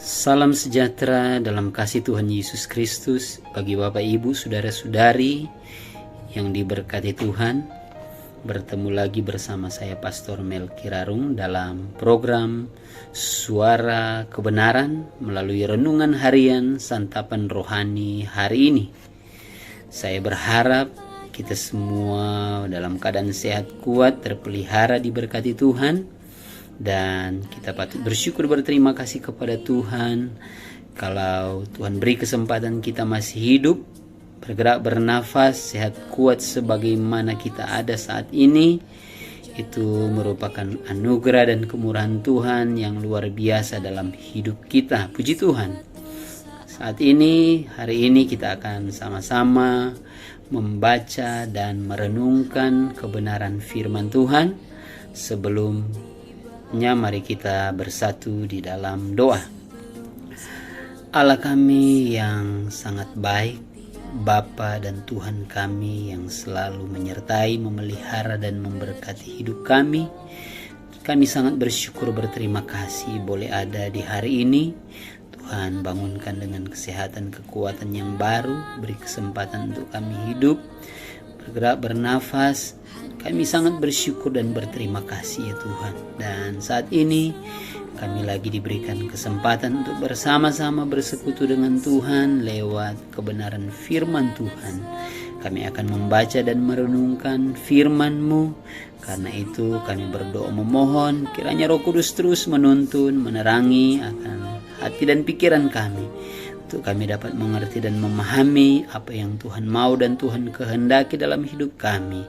Salam sejahtera dalam kasih Tuhan Yesus Kristus bagi Bapak Ibu, Saudara-saudari yang diberkati Tuhan. Bertemu lagi bersama saya Pastor Melki Rarung dalam program Suara Kebenaran melalui renungan harian santapan rohani hari ini. Saya berharap kita semua dalam keadaan sehat, kuat, terpelihara, diberkati Tuhan. Dan kita patut bersyukur, berterima kasih kepada Tuhan kalau Tuhan beri kesempatan kita masih hidup, bergerak, bernafas, sehat, kuat sebagaimana kita ada saat ini. Itu merupakan anugerah dan kemurahan Tuhan yang luar biasa dalam hidup kita. Puji Tuhan. Saat ini, hari ini kita akan sama-sama membaca dan merenungkan kebenaran firman Tuhan. Sebelumnya mari kita bersatu di dalam doa. Allah kami yang sangat baik, Bapa dan Tuhan kami yang selalu menyertai, memelihara dan memberkati hidup kami. Kami sangat bersyukur, berterima kasih boleh ada di hari ini. Tuhan bangunkan dengan kesehatan, kekuatan yang baru, beri kesempatan untuk kami hidup, bergerak, bernafas. Kami sangat bersyukur dan berterima kasih ya Tuhan. Dan saat ini kami lagi diberikan kesempatan untuk bersama-sama bersekutu dengan Tuhan lewat kebenaran firman Tuhan. Kami akan membaca dan merenungkan firman-Mu. Karena itu kami berdoa memohon kiranya Roh Kudus terus menuntun, menerangi akan hati dan pikiran kami, untuk kami dapat mengerti dan memahami apa yang Tuhan mau dan Tuhan kehendaki dalam hidup kami.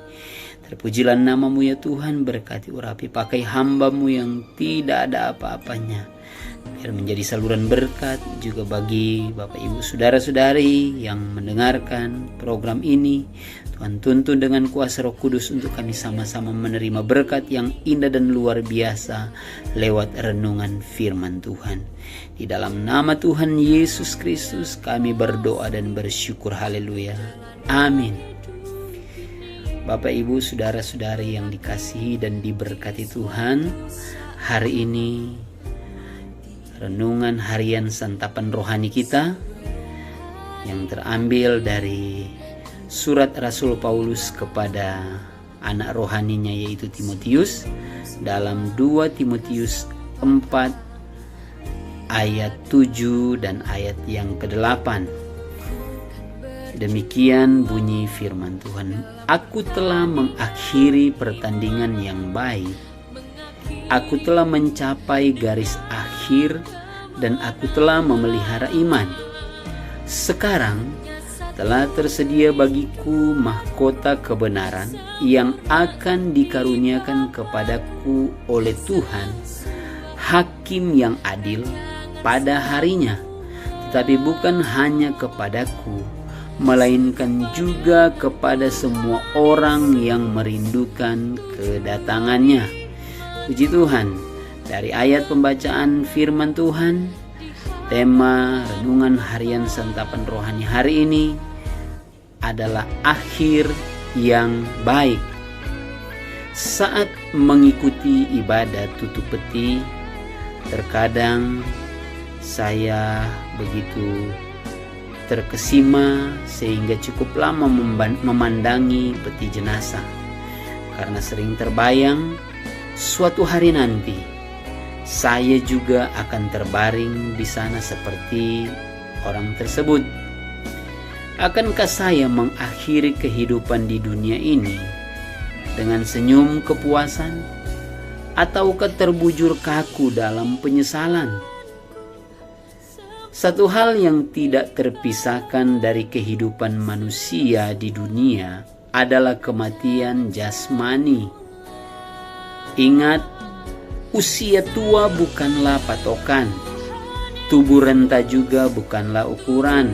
Terpujilah nama-Mu ya Tuhan, berkati urapi pakai hamba-Mu yang tidak ada apa-apanya, biar menjadi saluran berkat juga bagi Bapak Ibu Saudara-saudari yang mendengarkan program ini. Tuhan tuntun dengan kuasa Roh Kudus untuk kami sama-sama menerima berkat yang indah dan luar biasa lewat renungan firman Tuhan. Di dalam nama Tuhan Yesus Kristus kami berdoa dan bersyukur. Haleluya. Amin. Bapak Ibu Saudara-saudari yang dikasihi dan diberkati Tuhan, hari ini renungan harian santapan rohani kita yang terambil dari surat Rasul Paulus kepada anak rohaninya yaitu Timotius dalam 2 Timotius 4 ayat 7 dan ayat yang ke-8. Demikian bunyi firman Tuhan. Aku telah mengakhiri pertandingan yang baik. Aku telah mencapai garis akhir dan aku telah memelihara iman. Sekarang telah tersedia bagiku mahkota kebenaran yang akan dikaruniakan kepadaku oleh Tuhan, Hakim yang adil pada harinya. Tetapi bukan hanya kepadaku, melainkan juga kepada semua orang yang merindukan kedatangannya. Puji Tuhan. Dari ayat pembacaan firman Tuhan, tema renungan harian santapan rohani hari ini adalah akhir yang baik. Saat mengikuti ibadat tutup peti, terkadang saya begitu terkesima sehingga cukup lama memandangi peti jenazah, karena sering terbayang suatu hari nanti saya juga akan terbaring di sana seperti orang tersebut. Akankah saya mengakhiri kehidupan di dunia ini dengan senyum kepuasan, ataukah terbujur kaku dalam penyesalan? Satu hal yang tidak terpisahkan dari kehidupan manusia di dunia adalah kematian jasmani. Ingat, usia tua bukanlah patokan, tubuh renta juga bukanlah ukuran.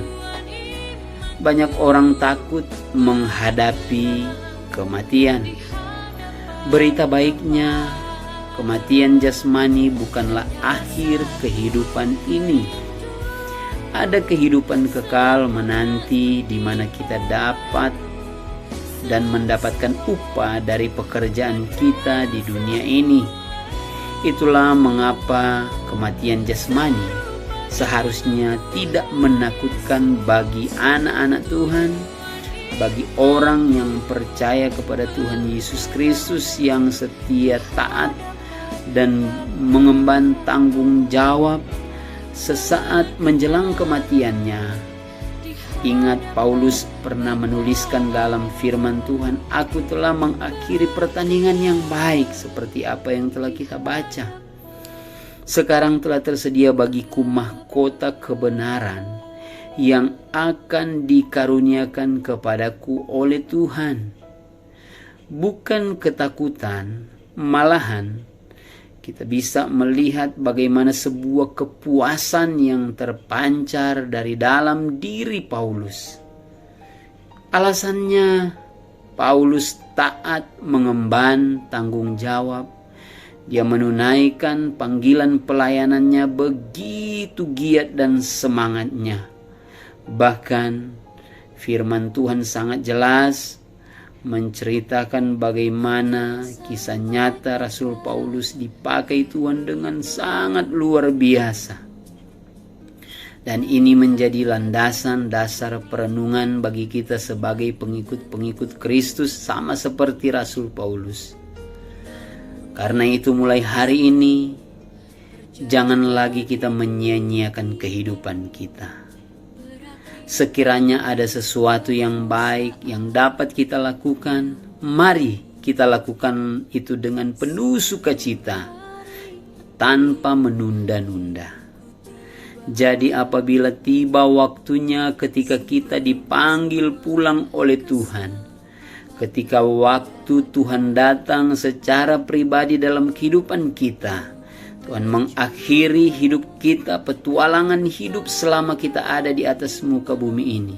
Banyak orang takut menghadapi kematian. Berita baiknya, kematian jasmani bukanlah akhir kehidupan ini. Ada kehidupan kekal menanti di mana kita dapat dan mendapatkan upah dari pekerjaan kita di dunia ini. Itulah mengapa kematian jasmani seharusnya tidak menakutkan bagi anak-anak Tuhan, bagi orang yang percaya kepada Tuhan Yesus Kristus yang setia, taat, dan mengemban tanggung jawab sesaat menjelang kematiannya. Ingat, Paulus pernah menuliskan dalam firman Tuhan, "Aku telah mengakhiri pertandingan yang baik," seperti apa yang telah kita baca. Sekarang telah tersedia bagiku mahkota kebenaran yang akan dikaruniakan kepadaku oleh Tuhan. Bukan ketakutan, malahan kita bisa melihat bagaimana sebuah kepuasan yang terpancar dari dalam diri Paulus. Alasannya, Paulus taat mengemban tanggung jawab. Dia menunaikan panggilan pelayanannya begitu giat dan semangatnya. Bahkan firman Tuhan sangat jelas menceritakan bagaimana kisah nyata Rasul Paulus dipakai Tuhan dengan sangat luar biasa. Dan ini menjadi landasan dasar perenungan bagi kita sebagai pengikut-pengikut Kristus, sama seperti Rasul Paulus. Karena itu mulai hari ini, jangan lagi kita menyia-nyiakan kehidupan kita. Sekiranya ada sesuatu yang baik yang dapat kita lakukan, mari kita lakukan itu dengan penuh sukacita, tanpa menunda-nunda. Jadi apabila tiba waktunya ketika kita dipanggil pulang oleh Tuhan, ketika waktu Tuhan datang secara pribadi dalam kehidupan kita, Tuhan mengakhiri hidup kita, petualangan hidup selama kita ada di atas muka bumi ini,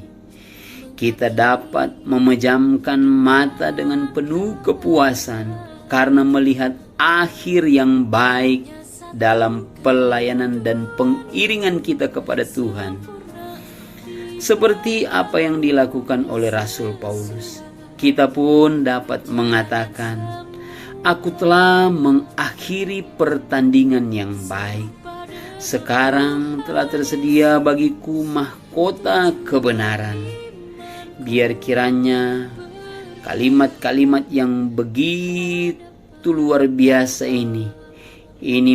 kita dapat memejamkan mata dengan penuh kepuasan karena melihat akhir yang baik dalam pelayanan dan pengiringan kita kepada Tuhan. Seperti apa yang dilakukan oleh Rasul Paulus, kita pun dapat mengatakan, "Aku telah mengakhiri pertandingan yang baik. Sekarang telah tersedia bagiku mahkota kebenaran." Biar kiranya kalimat-kalimat yang begitu luar biasa ini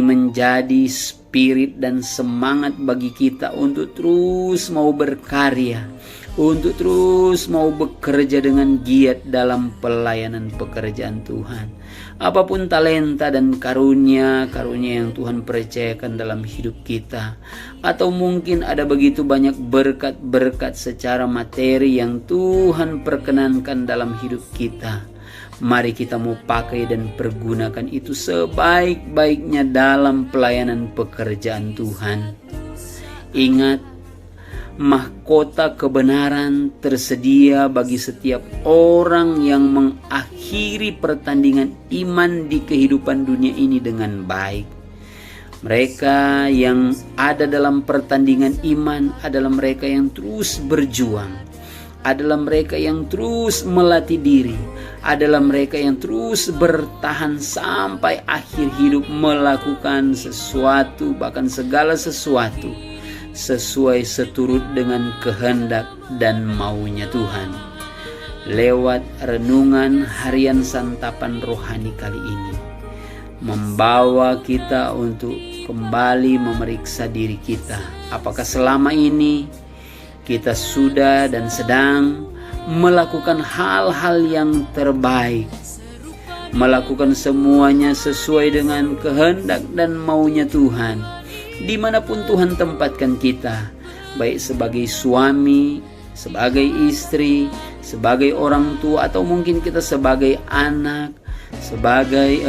menjadi spirit dan semangat bagi kita untuk terus mau berkarya, untuk terus mau bekerja dengan giat dalam pelayanan pekerjaan Tuhan. Apapun talenta dan karunia yang Tuhan percayakan dalam hidup kita, atau mungkin ada begitu banyak berkat-berkat secara materi yang Tuhan perkenankan dalam hidup kita, mari kita mau pakai dan pergunakan itu sebaik-baiknya dalam pelayanan pekerjaan Tuhan. Ingat, mahkota kebenaran tersedia bagi setiap orang yang mengakhiri pertandingan iman di kehidupan dunia ini dengan baik. Mereka yang ada dalam pertandingan iman adalah mereka yang terus berjuang, adalah mereka yang terus melatih diri, adalah mereka yang terus bertahan sampai akhir hidup melakukan sesuatu, bahkan segala sesuatu sesuai seturut dengan kehendak dan maunya Tuhan. Lewat renungan harian santapan rohani kali ini, membawa kita untuk kembali memeriksa diri kita. Apakah selama ini kita sudah dan sedang melakukan hal-hal yang terbaik, melakukan semuanya sesuai dengan kehendak dan maunya Tuhan, dimanapun Tuhan tempatkan kita, baik sebagai suami, sebagai istri, sebagai orang tua, atau mungkin kita sebagai anak, sebagai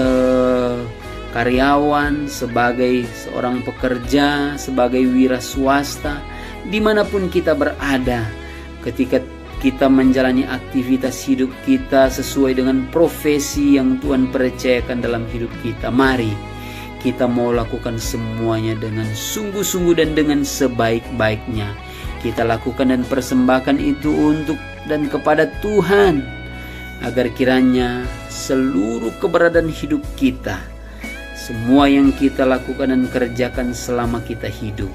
karyawan, sebagai seorang pekerja, sebagai wira swasta, dimanapun kita berada, ketika kita menjalani aktivitas hidup kita sesuai dengan profesi yang Tuhan percayakan dalam hidup kita, mari kita mau lakukan semuanya dengan sungguh-sungguh dan dengan sebaik-baiknya. Kita lakukan dan persembahkan itu untuk dan kepada Tuhan, agar kiranya seluruh keberadaan hidup kita, semua yang kita lakukan dan kerjakan selama kita hidup,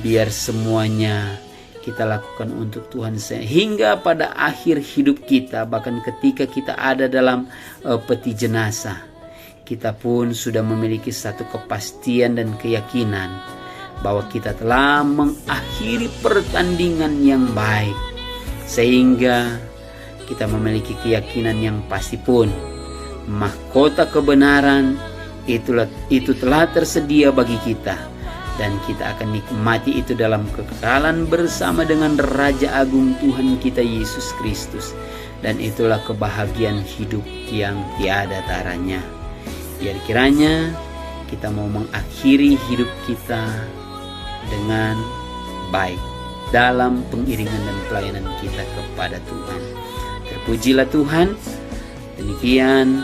biar semuanya kita lakukan untuk Tuhan sehingga pada akhir hidup kita, bahkan ketika kita ada dalam peti jenazah, kita pun sudah memiliki satu kepastian dan keyakinan bahwa kita telah mengakhiri pertandingan yang baik, sehingga kita memiliki keyakinan yang pasti pun mahkota kebenaran itu telah tersedia bagi kita. Dan kita akan nikmati itu dalam kekekalan bersama dengan Raja Agung Tuhan kita Yesus Kristus. Dan itulah kebahagiaan hidup yang tiada taranya. Biar kiranya kita mau mengakhiri hidup kita dengan baik dalam pengiringan dan pelayanan kita kepada Tuhan. Terpujilah Tuhan. Demikian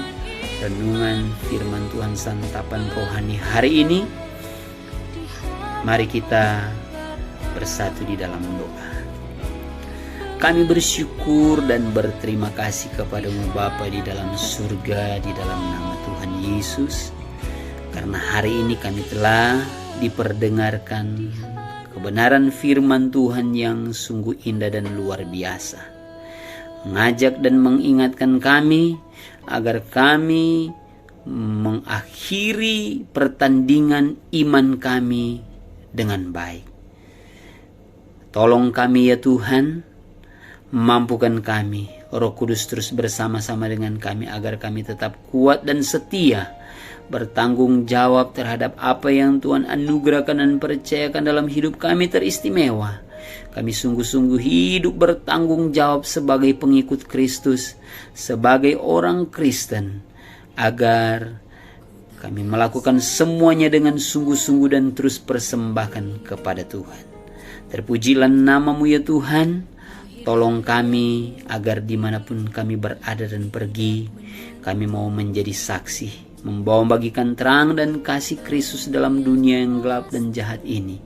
renungan firman Tuhan santapan rohani hari ini. Mari kita bersatu di dalam doa. Kami bersyukur dan berterima kasih kepada-Mu Bapa di dalam surga, di dalam nama Tuhan Yesus. Karena hari ini kami telah diperdengarkan kebenaran firman Tuhan yang sungguh indah dan luar biasa. Mengajak dan mengingatkan kami agar kami mengakhiri pertandingan iman kami dengan baik. Tolong kami ya Tuhan, mampukan kami, Roh Kudus terus bersama-sama dengan kami agar kami tetap kuat dan setia, bertanggung jawab terhadap apa yang Tuhan anugerahkan dan percayakan dalam hidup kami teristimewa. Kami sungguh-sungguh hidup bertanggung jawab sebagai pengikut Kristus, sebagai orang Kristen, agar kami melakukan semuanya dengan sungguh-sungguh dan terus persembahkan kepada Tuhan. Terpujilah nama-Mu ya Tuhan. Tolong kami agar dimanapun kami berada dan pergi, kami mau menjadi saksi, membawa bagikan terang dan kasih Kristus dalam dunia yang gelap dan jahat ini.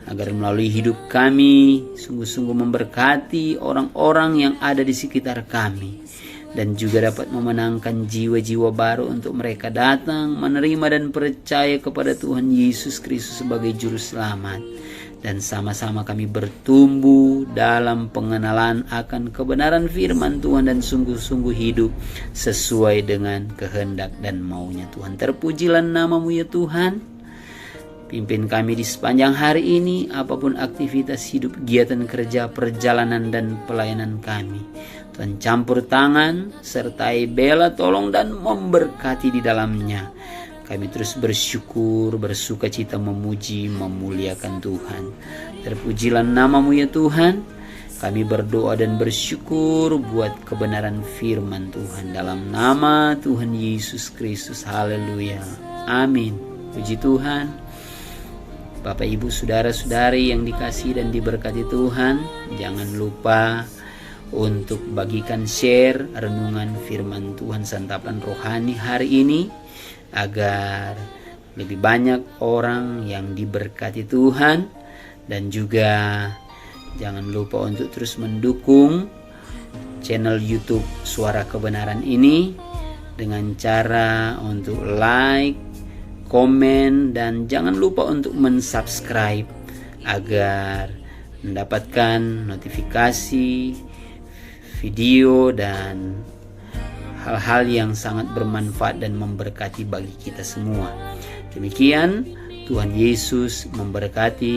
Agar melalui hidup kami sungguh-sungguh memberkati orang-orang yang ada di sekitar kami. Dan juga dapat memenangkan jiwa-jiwa baru untuk mereka datang, menerima dan percaya kepada Tuhan Yesus Kristus sebagai Juru Selamat. Dan sama-sama kami bertumbuh dalam pengenalan akan kebenaran firman Tuhan dan sungguh-sungguh hidup sesuai dengan kehendak dan maunya Tuhan. Terpujilah nama-Mu ya Tuhan. Pimpin kami di sepanjang hari ini, apapun aktivitas hidup, kegiatan kerja, perjalanan dan pelayanan kami. Tuhan campur tangan, sertai bela, tolong dan memberkati di dalamnya. Kami terus bersyukur, bersuka cita, memuji, memuliakan Tuhan. Terpujilah nama-Mu ya Tuhan. Kami berdoa dan bersyukur buat kebenaran firman Tuhan. Dalam nama Tuhan Yesus Kristus. Haleluya. Amin. Puji Tuhan. Bapak, Ibu, Saudara-saudari yang dikasihi dan diberkati Tuhan, jangan lupa untuk bagikan share renungan firman Tuhan santapan rohani hari ini agar lebih banyak orang yang diberkati Tuhan. Dan juga jangan lupa untuk terus mendukung channel YouTube Suara Kebenaran ini dengan cara untuk like, komen, dan jangan lupa untuk mensubscribe agar mendapatkan notifikasi video dan hal-hal yang sangat bermanfaat dan memberkati bagi kita semua. Demikian, Tuhan Yesus memberkati.